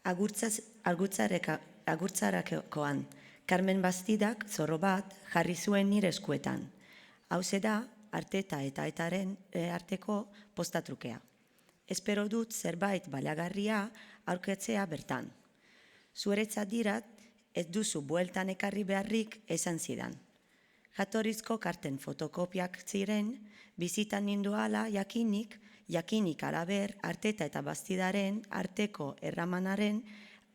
Agurtzarakoan, Carmen Bastidak zorro bat jarri zuen nire eskuetan. Hauze da, Arteta eta Etaren arteko postatrukea. Espero dut zerbait baliagarria aurketzea bertan. Zuretzat dirat, ez duzu bueltan ekarri beharrik esan zidan. Jatorrizko karten fotokopiak ziren, bizitan nindu ala jakinik alaber Arteta eta Bastidaren arteko erramanaren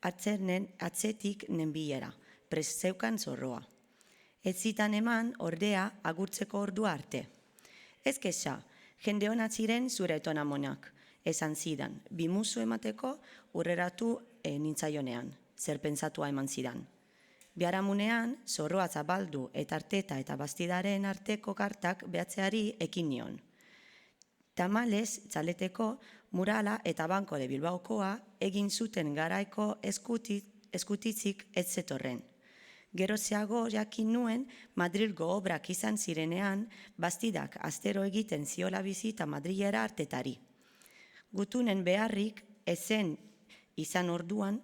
atzetik nenbilera, prest zeukan zorroa. Ez zitan eman ordea agurtzeko ordua arte. Ez kexa, jende honat ziren zure etonamonak, esan zidan, bimuzu emateko urreratu nintzaionean, zer pentsatua eman zidan. Biharamunean, zorroa zabaldu eta Arteta eta Bastidaren arteko kartak behatzeari ekin nion. Tamalez, txaleteko, murala eta Banko de Bilbaokoa egin zuten garaiko eskutitzik ez zetorren. Gerozeago jakin nuen Madrilgo obrak izan zirenean, Bastidak astero egiten ziola bizita Madrilera Artetari. Gutunen beharrik ezen izan orduan,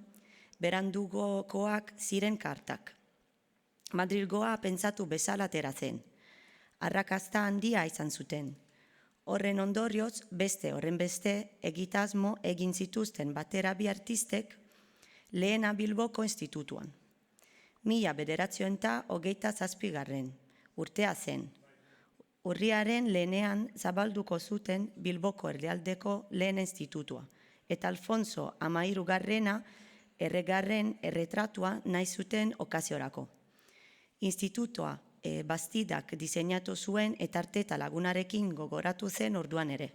berandugokoak ziren kartak. Madrilgoa pentsatu bezala atera zen. Arrakasta handia izan zuten. Horren ondorioz, horren beste, egitasmo egin zituzten batera bi artistek lehena Bilboko institutuan. 1927 urtea zen. Urriaren lehenean zabalduko zuten Bilboko erdialdeko lehen institutua, eta Alfonso Amairugarrena erregarren erretratua nahi zuten okaziorako. Institutua Bastidak diseinatu zuen eta Arteta lagunarekin gogoratu zen orduan ere.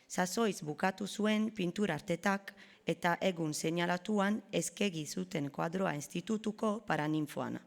Sasoiz bukatu zuen pintura Artetak eta egun seinalatuan eskegi zuten kuadroa institutuko paraninfoana.